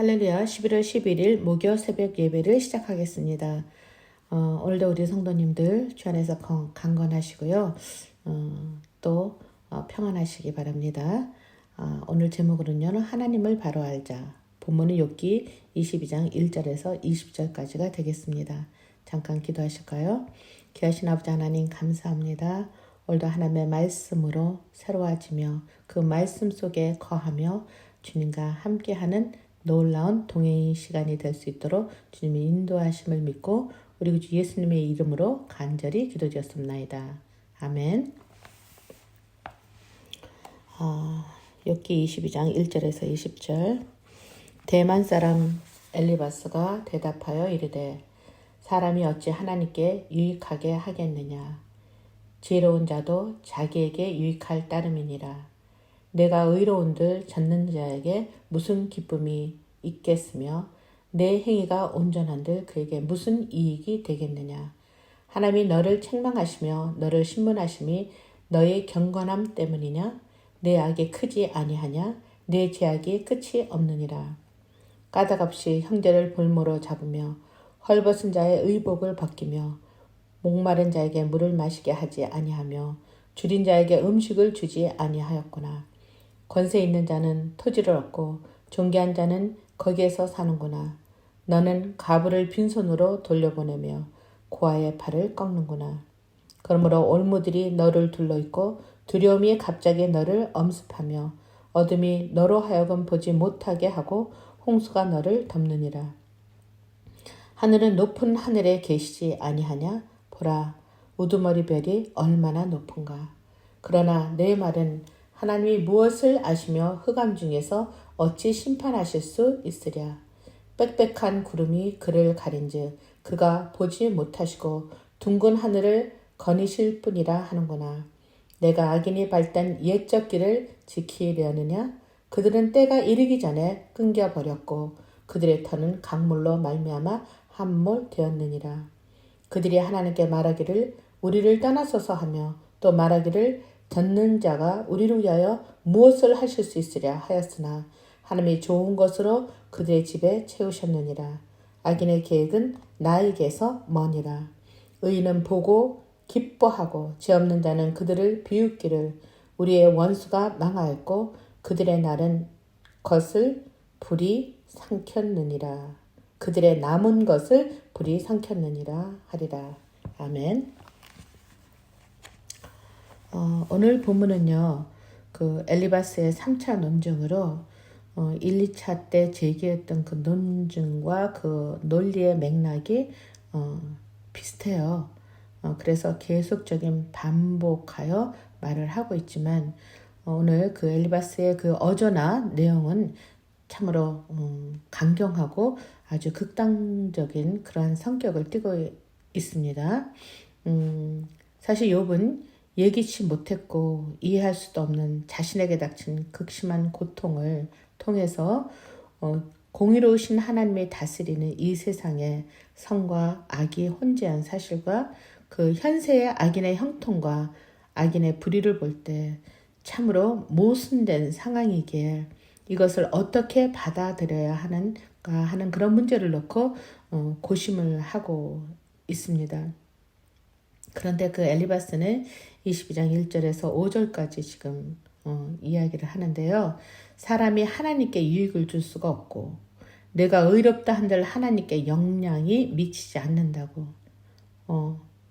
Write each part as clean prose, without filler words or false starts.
할렐루야. 11월 11일 목요 새벽 예배를 시작하겠습니다. 오늘도 우리 성도님들 주 안에서 강건하시고요. 평안하시기 바랍니다. 오늘 제목으로는 하나님을 바로 알자. 본문은 욥기 22장 1절에서 20절까지가 되겠습니다. 잠깐 기도하실까요? 귀하신 아버지 하나님 감사합니다. 오늘도 하나님의 말씀으로 새로워지며 그 말씀 속에 거하며 주님과 함께하는 놀라운 동행의 시간이 될 수 있도록 주님의 인도하심을 믿고 우리 주 예수님의 이름으로 간절히 기도드렸습니다. 아멘. 욥기 22장 1절에서 20절. 대만 사람 엘리바스가 대답하여 이르되 사람이 어찌 하나님께 유익하게 하겠느냐. 지혜로운 자도 자기에게 유익할 따름이니라. 내가 의로운들 찾는 자에게 무슨 기쁨이 있겠으며 내 행위가 온전한들 그에게 무슨 이익이 되겠느냐. 하나님이 너를 책망하시며 너를 신문하심이 너의 경건함 때문이냐. 내 악이 크지 아니하냐. 내 죄악이 끝이 없느니라. 까닭없이 형제를 볼모로 잡으며 헐벗은 자의 의복을 벗기며 목마른 자에게 물을 마시게 하지 아니하며 줄인 자에게 음식을 주지 아니하였구나. 권세 있는 자는 토지를 얻고 존귀한 자는 거기에서 사는구나. 너는 가부를 빈손으로 돌려보내며 고아의 팔을 꺾는구나. 그러므로 올무들이 너를 둘러있고 두려움이 갑자기 너를 엄습하며 어둠이 너로 하여금 보지 못하게 하고 홍수가 너를 덮느니라. 하늘은 높은 하늘에 계시지 아니하냐? 보라, 우두머리 별이 얼마나 높은가. 그러나 내 말은 하나님이 무엇을 아시며 흑암 중에서 어찌 심판하실 수 있으랴. 빽빽한 구름이 그를 가린즉 그가 보지 못하시고 둥근 하늘을 거니실 뿐이라 하는구나. 내가 악인이 밟던 옛적 길을 지키려느냐. 그들은 때가 이르기 전에 끊겨버렸고 그들의 터는 강물로 말미암아 함몰 되었느니라. 그들이 하나님께 말하기를 우리를 떠나소서 하며 또 말하기를 듣는 자가 우리를 위하여 무엇을 하실 수 있으랴 하였으나 하나님이 좋은 것으로 그들의 집에 채우셨느니라. 악인의 계획은 나에게서 머니라. 의인은 보고 기뻐하고 죄 없는 자는 그들을 비웃기를. 우리의 원수가 망하였고 그들의 날은 것을 불이 삼켰느니라. 그들의 남은 것을 불이 삼켰느니라 하리라. 아멘. 오늘 본문은요, 그 엘리바스의 3차 논증으로 1, 2차 때 제기했던 그 논증과 그 논리의 맥락이 비슷해요. 그래서 계속적인 반복하여 말을 하고 있지만 오늘 그 엘리바스의 그 어조나 내용은 참으로 강경하고 아주 극단적인 그러한 성격을 띠고 있습니다. 사실 욥은 예기치 못했고 이해할 수도 없는 자신에게 닥친 극심한 고통을 통해서 공의로우신 하나님이 다스리는 이 세상에 선과 악이 혼재한 사실과 그 현세의 악인의 형통과 악인의 불의를 볼 때 참으로 모순된 상황이기에 이것을 어떻게 받아들여야 하는가 하는 그런 문제를 놓고 고심을 하고 있습니다. 그런데 그 엘리바스는 22장 1절에서 5절까지 지금 이야기를 하는데요. 사람이 하나님께 유익을 줄 수가 없고 내가 의롭다 한들 하나님께 영향이 미치지 않는다고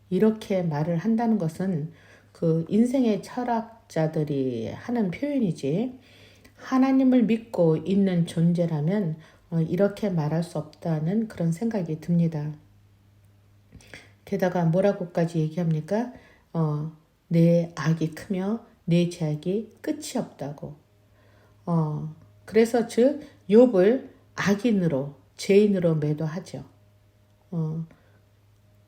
이렇게 말을 한다는 것은 그 인생의 철학자들이 하는 표현이지 하나님을 믿고 있는 존재라면 이렇게 말할 수 없다는 그런 생각이 듭니다. 게다가 뭐라고까지 얘기합니까? 내 악이 크며 내 죄악이 끝이 없다고. 그래서 즉 욥을 악인으로 죄인으로 매도하죠.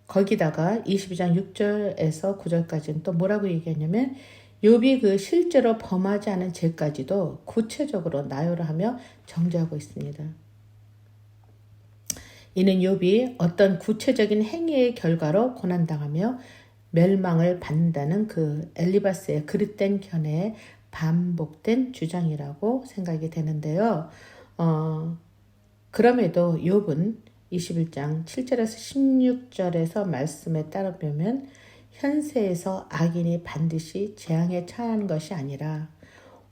거기다가 22장 6절에서 9절까지는 또 뭐라고 얘기하냐면 욥이 그 실제로 범하지 않은 죄까지도 구체적으로 나열을 하며 정죄하고 있습니다. 이는 욥이 어떤 구체적인 행위의 결과로 고난당하며 멸망을 받는다는 그 엘리바스의 그릇된 견해에 반복된 주장이라고 생각이 되는데요. 그럼에도 욥은 21장 7절에서 16절에서 말씀에 따르면 현세에서 악인이 반드시 재앙에 처하는 것이 아니라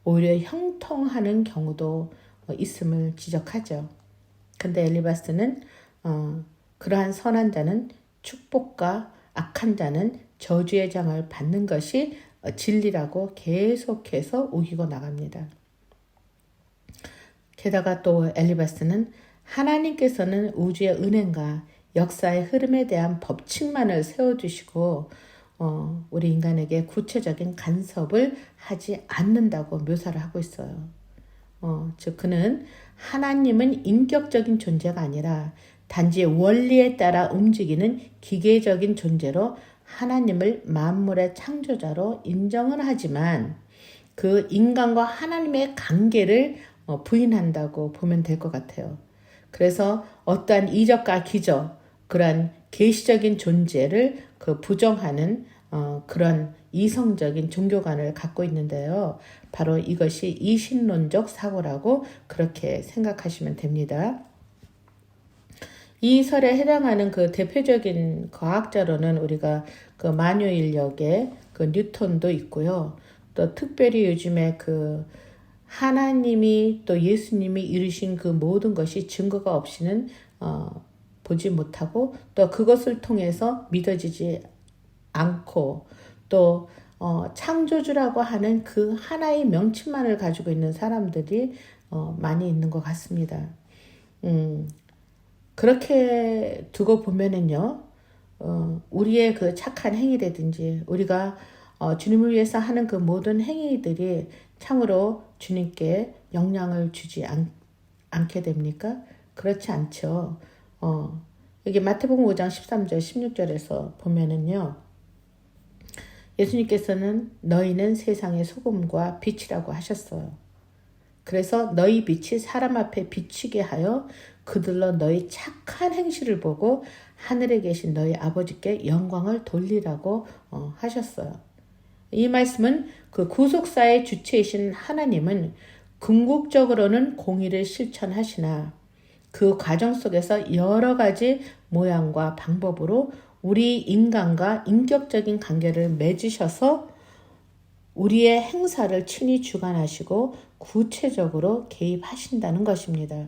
오히려 형통하는 경우도 있음을 지적하죠. 근데 엘리바스는 그러한 선한 자는 축복과 악한 자는 저주의 장을 받는 것이 진리라고 계속해서 우기고 나갑니다. 게다가 또 엘리바스는 하나님께서는 우주의 은행과 역사의 흐름에 대한 법칙만을 세워주시고 우리 인간에게 구체적인 간섭을 하지 않는다고 묘사를 하고 있어요. 즉 그는 하나님은 인격적인 존재가 아니라 단지 원리에 따라 움직이는 기계적인 존재로 하나님을 만물의 창조자로 인정은 하지만 그 인간과 하나님의 관계를 부인한다고 보면 될 것 같아요. 그래서 어떠한 이적과 기적, 그러한 계시적인 존재를 부정하는 그런 이성적인 종교관을 갖고 있는데요. 바로 이것이 이신론적 사고라고 그렇게 생각하시면 됩니다. 이 설에 해당하는 그 대표적인 과학자로는 우리가 그 만유인력의 그 뉴턴도 있고요. 또 특별히 요즘에 그 하나님이 또 예수님이 이루신 그 모든 것이 증거가 없이는 보지 못하고 또 그것을 통해서 믿어지지 않고 또 창조주라고 하는 그 하나의 명칭만을 가지고 있는 사람들이 많이 있는 것 같습니다. 그렇게 두고 보면은요, 우리의 그 착한 행위라든지 우리가 주님을 위해서 하는 그 모든 행위들이 참으로 주님께 영향을 주지 않게 됩니까? 그렇지 않죠. 여기 마태복음 5장 13절 16절에서 보면은요. 예수님께서는 너희는 세상의 소금과 빛이라고 하셨어요. 그래서 너희 빛이 사람 앞에 비치게 하여 그들로 너희 착한 행실을 보고 하늘에 계신 너희 아버지께 영광을 돌리라고 하셨어요. 이 말씀은 그 구속사의 주체이신 하나님은 궁극적으로는 공의를 실천하시나 그 과정 속에서 여러 가지 모양과 방법으로 우리 인간과 인격적인 관계를 맺으셔서 우리의 행사를 친히 주관하시고 구체적으로 개입하신다는 것입니다.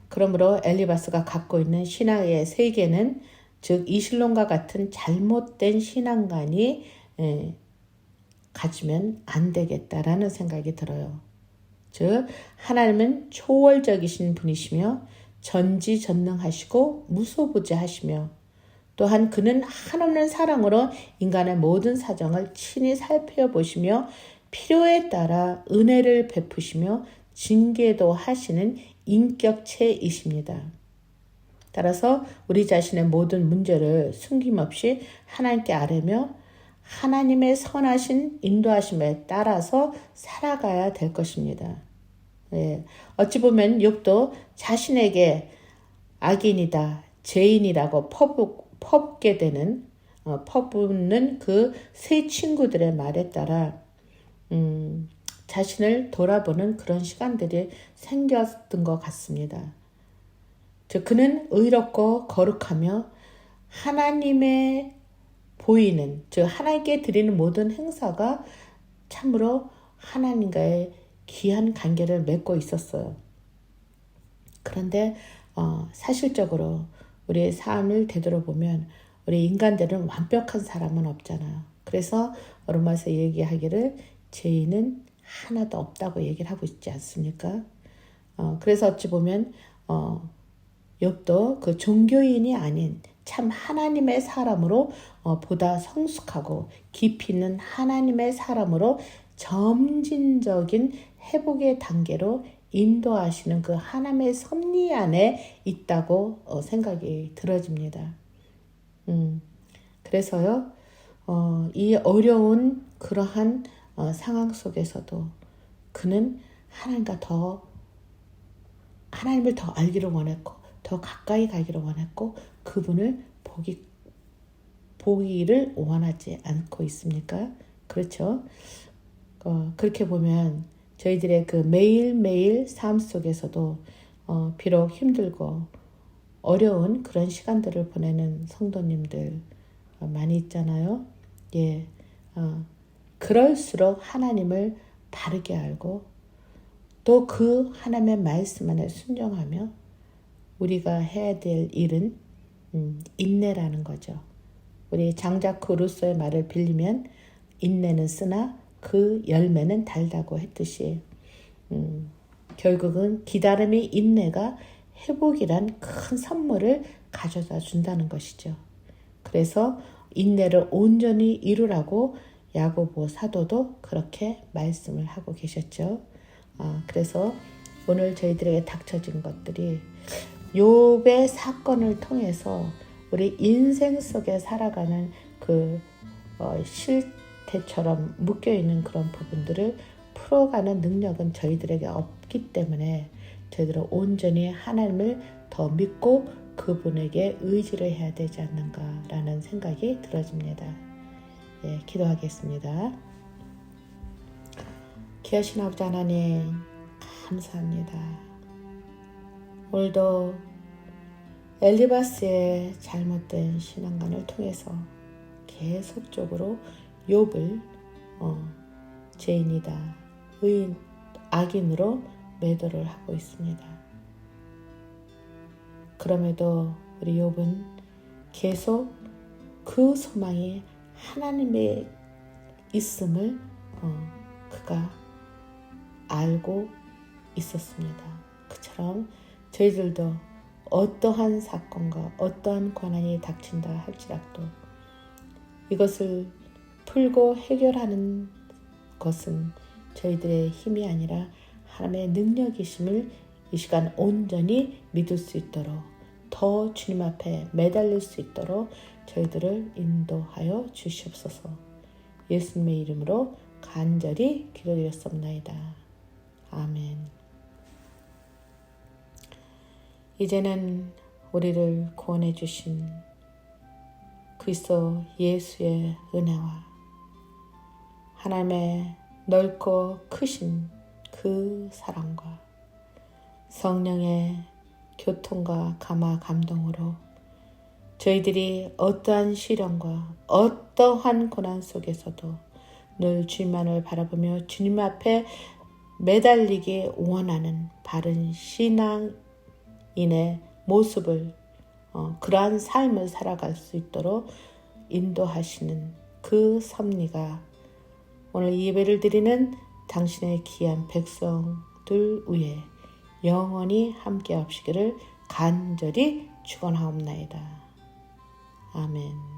그러므로 엘리바스가 갖고 있는 신앙의 세계는 즉 이신론과 같은 잘못된 신앙관이 가지면 안 되겠다라는 생각이 들어요. 즉 하나님은 초월적이신 분이시며 전지전능하시고 무소부재하시며 또한 그는 한없는 사랑으로 인간의 모든 사정을 친히 살펴보시며 필요에 따라 은혜를 베푸시며 징계도 하시는 인격체이십니다. 따라서 우리 자신의 모든 문제를 숨김없이 하나님께 아뢰며 하나님의 선하신 인도하심에 따라서 살아가야 될 것입니다. 어찌 보면 욥도 자신에게 악인이다, 죄인이라고 퍼붓게 되는 퍼붓는 그 세 친구들의 말에 따라 자신을 돌아보는 그런 시간들이 생겼던 것 같습니다. 즉 그는 의롭고 거룩하며 하나님의 보이는 즉 하나님께 드리는 모든 행사가 참으로 하나님과의 귀한 관계를 맺고 있었어요. 그런데 사실적으로 우리의 삶을 되돌아보면 우리 인간들은 완벽한 사람은 없잖아요. 그래서 로마서 얘기하기를 죄인은 하나도 없다고 얘기를 하고 있지 않습니까? 그래서 어찌 보면 욥도 그 종교인이 아닌 참 하나님의 사람으로 보다 성숙하고 깊이 있는 하나님의 사람으로 점진적인 회복의 단계로 인도하시는 그 하나님의 섭리 안에 있다고 생각이 들어집니다. 그래서요, 이 어려운 그러한 상황 속에서도 그는 하나님을 더 알기를 원했고, 더 가까이 가기를 원했고, 그분을 보기를 원하지 않고 있습니까? 그렇죠? 그렇게 보면 저희들의 그 매일매일 삶 속에서도 비록 힘들고 어려운 그런 시간들을 보내는 성도님들 많이 있잖아요. 예, 그럴수록 하나님을 바르게 알고 또 그 하나님의 말씀 안에 순종하며 우리가 해야 될 일은 인내라는 거죠. 우리 장자크 루소의 말을 빌리면 인내는 쓰나 그 열매는 달다고 했듯이 결국은 기다림의 인내가 회복이란 큰 선물을 가져다 준다는 것이죠. 그래서 인내를 온전히 이루라고 야고보 사도도 그렇게 말씀을 하고 계셨죠. 그래서 오늘 저희들에게 닥쳐진 것들이 욥의 사건을 통해서 우리 인생 속에 살아가는 그 실태처럼 묶여있는 그런 부분들을 풀어가는 능력은 저희들에게 없기 때문에 저희들은 온전히 하나님을 더 믿고 그분에게 의지를 해야 되지 않는가라는 생각이 들어집니다. 예, 기도하겠습니다. 귀하신 아버지 하나님 감사합니다. 오늘도 엘리바스의 잘못된 신앙관을 통해서 계속적으로 욥을 죄인이다, 악인으로 매도를 하고 있습니다. 그럼에도 우리 욥은 계속 그 소망이 하나님의 있음을 그가 알고 있었습니다. 그처럼 저희들도 어떠한 사건과 어떠한 고난이 닥친다 할지라도 이것을 풀고 해결하는 것은 저희들의 힘이 아니라 하나님의 능력이심을 이 시간 온전히 믿을 수 있도록 더 주님 앞에 매달릴 수 있도록 저희들을 인도하여 주시옵소서. 예수님의 이름으로 간절히 기도드렸습니다. 아멘. 이제는 우리를 구원해 주신 그리스도 예수의 은혜와 하나님의 넓고 크신 그 사랑과 성령의 교통과 감화 감동으로 저희들이 어떠한 시련과 어떠한 고난 속에서도 늘 주님만을 바라보며 주님 앞에 매달리기 원하는 바른 신앙인의 모습을 그러한 삶을 살아갈 수 있도록 인도하시는 그 섭리가 오늘 예배를 드리는 당신의 귀한 백성들 위에 영원히 함께 하시기를 간절히 축원하옵나이다. 아멘.